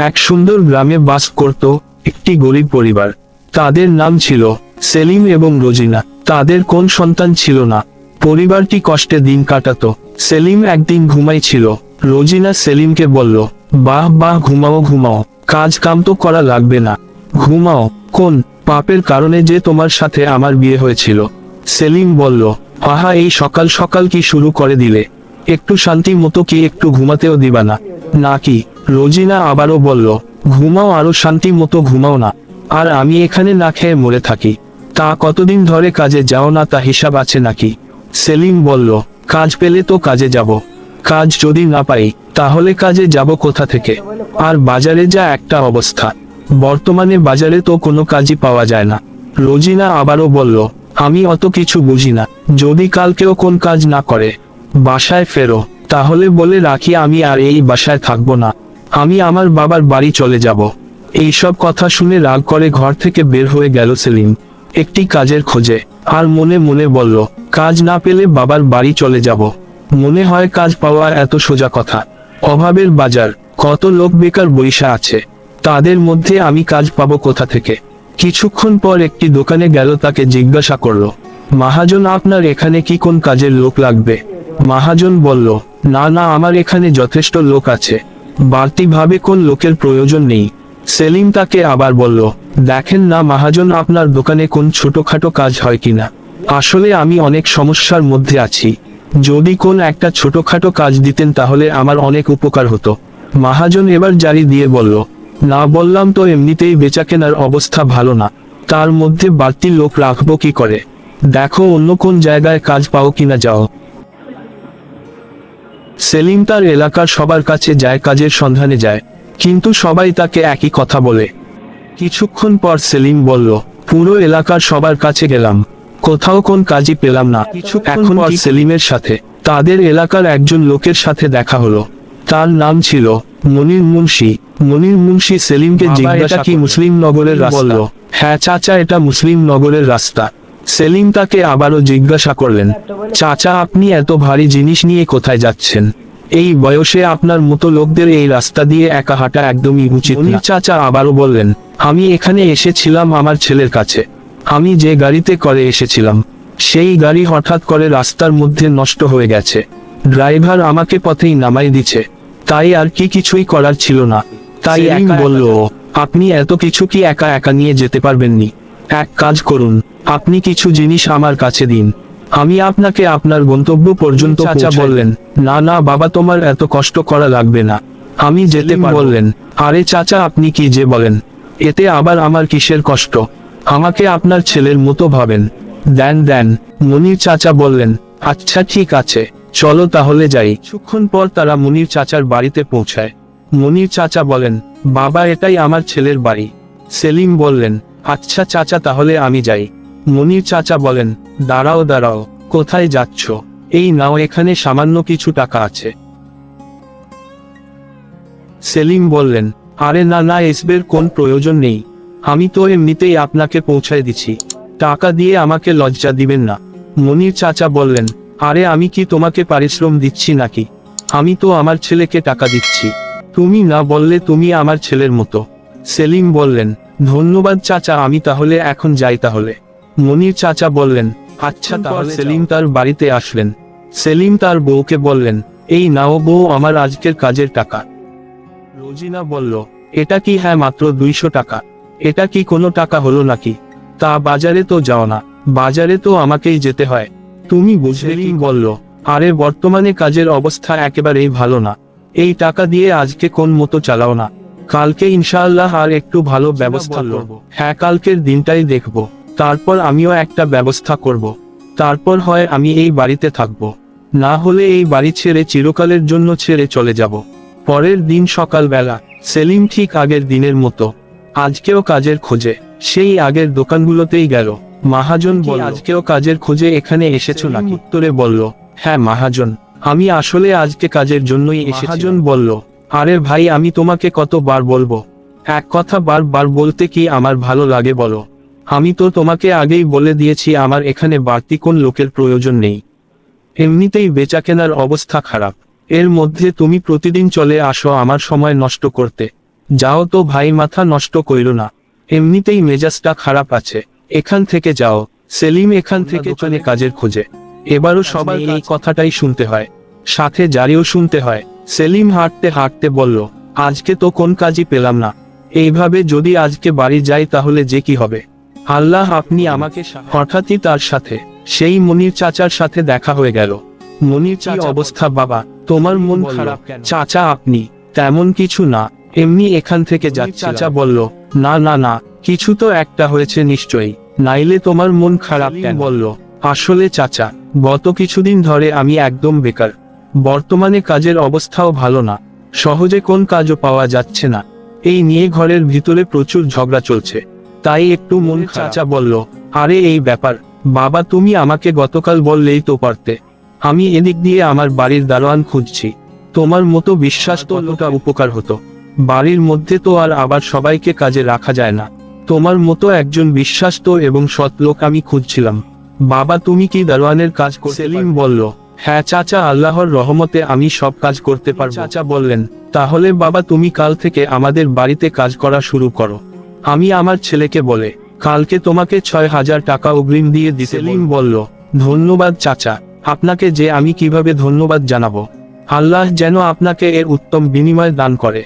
এক সুন্দর গ্রামে বাস করত একটি গরিব পরিবার। তাদের নাম ছিল সেলিম এবং রোজিনা। তাদের কোন সন্তান ছিল না। পরিবারটি কষ্টে দিন কাটাতো। সেলিম একদিন ঘুমাইছিল। রোজিনা সেলিমকে বলল, বাহ বাহ, ঘুমাও ঘুমাও, কাজ কাম তো করা লাগবে না, ঘুমাও। কোন পাপের কারণে যে তোমার সাথে আমার বিয়ে হয়েছিল? সেলিম বলল, আহা, এই সকাল সকাল কি শুরু করে দিলে? একটু শান্তি মতো কি একটু ঘুমাতেও দিবা না নাকি? রোজিনা আবারও বলল, ঘুমাও, আরো শান্তি মতো ঘুমাও না। আর আমি এখানে না খেয়ে মরে থাকি, তা কতদিন ধরে কাজে যাও না, তা হিসাব আছে নাকি? সেলিম বলল, কাজ পেলে তো কাজে যাব, কাজ যদি না পাই তাহলে কাজে যাব কোথা থেকে? আর বাজারে যা একটা অবস্থা, বর্তমানে বাজারে তো কোনো কাজই পাওয়া যায় না। রোজিনা আবারও বলল, আমি অত কিছু বুঝি না, যদি কালকেও কোন কাজ না করে বাসায় ফেরো, তাহলে বলে রাখি আমি আর এই বাসায় থাকবো না, আমি আমার বাবার বাড়ি চলে যাব। এইসব কথা শুনে রাগ করে ঘর থেকে বের হয়ে গেল সেলিম একটি কাজের খোঁজে। আর মনে মনে বলল, কাজ না পেলে বাবার বাড়ি চলে যাব। মনে হয় কাজ পাওয়া এত সোজা কথা? অভাবের বাজার, কত লোক বেকার বইসা আছে, তাদের মধ্যে আমি কাজ পাবো কোথা থেকে? কিছুক্ষণ পর একটি দোকানে গেল, তাকে জিজ্ঞাসা করলো, মহাজন, আপনার এখানে কি কোন কাজের লোক লাগবে? মহাজন বলল, না না, আমার এখানে যথেষ্ট লোক আছে, বাড়তি ভাবে কোন লোকের প্রয়োজন নেই। সেলিম তাকে আবার বলল, দেখেন না মহাজন, আপনার দোকানে কোন ছোটখাটো কাজ হয় কিনা? আসলে আমি অনেক সমস্যার মধ্যে আছি, যদি কোন একটা ছোটখাটো কাজ দিতেন তাহলে আমার অনেক উপকার হতো। মহাজন এবার জারি দিয়ে বলল, না বললাম তো, এমনিতেই বেচাকেনার অবস্থা ভালো না, তার মধ্যে বাড়তি লোক রাখবো কি করে? দেখো অন্য কোন জায়গায় কাজ পাও কিনা, যাও। সেলিম তার এলাকার সবার কাছে যায়, কাজের সন্ধানে যায়, কিন্তু সবাই তাকে একই কথা বলে। কিছুক্ষণ পর সেলিম বলল, পুরো এলাকার সবার কাছে গেলাম, কোথাও কোন কাজই পেলাম না। এখন পর সেলিমের সাথে তাদের এলাকার একজন লোকের সাথে দেখা হলো। তার নাম ছিল মনির মুন্সি। মনির মুন্সি সেলিমকে জিজ্ঞাসা, কি মুসলিম নগরের রাস্তা? হ্যাঁ চাচা, এটা মুসলিম নগরের রাস্তা। সেলিম তাকে আবারও জিজ্ঞাসা করলেন, চাচা, আপনি এত ভারী জিনিস নিয়ে কোথায় যাচ্ছেন? এই বয়সে আপনার মতো লোকদের এই রাস্তা দিয়ে একা হাঁটা একদমই উচিত না। চাচা আবারও বললেন, আমি এখানে এসেছিলাম আমার ছেলের কাছে, আমি যে গাড়িতে করে এসেছিলাম সেই গাড়ি হঠাৎ করে রাস্তার মধ্যে নষ্ট হয়ে গেছে, ড্রাইভার আমাকে পথেই নামাই দিছে, তাই আর কি কিছুই করার ছিল না। তাই সেলিম বলল, আপনি এত কিছু কি একা একা নিয়ে যেতে পারবেননি? এক কাজ করুন, আপনি কিছু জিনিস আমার কাছে দিন, আমি আপনাকে আপনার গন্তব্য পর্যন্ত পৌঁছাই। চাচা বললেন, না না বাবা, তোমার এত কষ্ট করা লাগবে না, আমি যেতে পারবো। বললেন, আরে চাচা, আপনি কি যে বলেন, এতে আবার আমার কিসের কষ্ট? আমাকে আপনার ছেলের মতো ভাবেন, দেন দেন। মনির চাচা বললেন, আচ্ছা ঠিক আছে, চলো তাহলে যাই। কিছুক্ষণ পর তারা মনির চাচার বাড়িতে পৌঁছায়। মনির চাচা বলেন, বাবা, এটাই আমার ছেলের বাড়ি। সেলিম বললেন, আচ্ছা চাচা, তাহলে আমি যাই। মনির চাচা বলেন, দাঁড়াও দাঁড়াও, কোথায় যাচ্ছ? এই নাও, এখানে সামান্য কিছু টাকা আছে। সেলিম বললেন, আরে না না, এসবের কোন প্রয়োজন নেই, আমি তো এমনিতেই আপনাকে পৌঁছায় দিচ্ছি, টাকা দিয়ে আমাকে লজ্জা দিবেন না। মনির চাচা বললেন, আরে আমি কি তোমাকে পারিশ্রম দিচ্ছি নাকি? আমি তো আমার ছেলেকে টাকা দিচ্ছি, তুমি না বললে তুমি আমার ছেলের মতো। সেলিম বললেন, ধন্যবাদ চাচা, আমি তাহলে এখন যাই তাহলে। মনির চাচা বললেন, আচ্ছা তাহলে। সেলিম তার বাড়িতে আসলেন। সেলিম তার বউকে বললেন, এই নাও বউ, আমার আজকের কাজের টাকা। রোজিনা বলল, এটা কি? হ্যাঁ, মাত্র 200 টাকা, এটা কি কোনো টাকা হলো নাকি? তা বাজারে তো যাও না, বাজারে তো আমাকেই যেতে হয়, তুমি বুঝলে কি? বলল, আরে বর্তমানে কাজের অবস্থা একেবারেই ভালো না, এই টাকা দিয়ে আজকে কোন মতো চালাও না, কালকে ইনশাআল্লাহ আর একটু ভালো ব্যবস্থা করব। হ্যাঁ, কালকের দিনটাই দেখব, তারপর আমিও একটা ব্যবস্থা করব, তারপর হয় আমি এই বাড়িতে থাকব, না হলে এই বাড়ি ছেড়ে চিরকালের জন্য ছেড়ে চলে যাব। পরের দিন সকালবেলা সেলিম ঠিক আগের দিনের মতো আজকেও কাজের খোঁজে সেই আগের দোকানগুলোতেই গেল। মহাজন বলল, আজকেও কাজের খোঁজে এখানে এসেছো নাকি? উত্তরে বলল, হ্যাঁ মহাজন, আমি আসলে আজকে কাজের জন্যই এসেছি। মহাজন বলল, আরে ভাই, আমি তোমাকে কতবার বলবো, এক কথা বারবার বলতে কি আমার ভালো লাগে বলো? আমি তো তোমাকে আগেই বলে দিয়েছি আমার এখানে বাড়তি কোন লোকের প্রয়োজন নেই, এমনিতেই বেচাকেনার অবস্থা খারাপ, এর মধ্যে তুমি প্রতিদিন চলে আসো আমার সময় নষ্ট করতে, যাও তো ভাই, মাথা নষ্ট কইরো না, এমনিতেই মেজাজটা খারাপ আছে, এখান থেকে যাও। সেলিম এখান থেকে চলে কাজের খোঁজে। এবারও সবার এই কথাটাই শুনতে হয়, সাথে জারিও শুনতে হয়। সেলিম হাঁটতে হাঁটতে বলল, আজকে তো কোন কাজই পেলাম না, এইভাবে যদি আজকে বাড়ি যাই তাহলে যে কি হবে। আল্লাহ আপনি আমাকে হঠাৎই তার সাথে সেই মনির চাচার সাথে দেখা হয়ে গেল। মনির চাচা, অবস্থা বাবা, তোমার মন খারাপ কেন? চাচা আপনি, তেমন কিছু না, এমনি এখান থেকে যাচ্ছি। চাচা বলল, না না না, কিছু তো একটা হয়েছে নিশ্চয়ই, নাইলে তোমার মন খারাপ কেন? বলল, আসলে চাচা, গত কিছুদিন ধরে আমি একদম বেকার, বর্তমানে কাজের অবস্থাও ভালো না, সহজে কোন কাজও পাওয়া যাচ্ছে না, এই নিয়ে ঘরের ভিতরে প্রচুর ঝগড়া চলছে, তাই একটু মন খারাপ। চাচা বলল, আরে এই ব্যাপার বাবা, তুমি আমাকে গতকাল বললেই তো পারতে, আমি এদিক দিয়ে আমার বাড়ির দারোয়ান খুঁজছি, তোমার মতো বিশ্বাস তো লোটা উপকার হতো, বাড়ির মধ্যে তো আর আবার সবাইকে কাজে রাখা যায় না, তোমার মতো একজন বিশ্বাস্ত এবং সৎ লোক আমি খুঁজছিলাম, বাবা তুমি কি দারোয়ানের কাজ করতে? সেলিম বলল, হ্যাঁ চাচা, আল্লাহর রহমতে আমি সব কাজ করতে পারবো। চাচা বললেন, তাহলে বাবা তুমি কাল থেকে আমাদের বাড়িতে কাজ করা শুরু করো, আমি আমার ছেলেকে বলে কালকে তোমাকে 6,000 টাকা অগ্রিম দিয়ে দিতে। সেলিম বলল, ধন্যবাদ চাচা, আপনাকে যে আমি কিভাবে ধন্যবাদ জানাবো, আল্লাহ যেন আপনাকে এর উত্তম বিনিময় দান করে।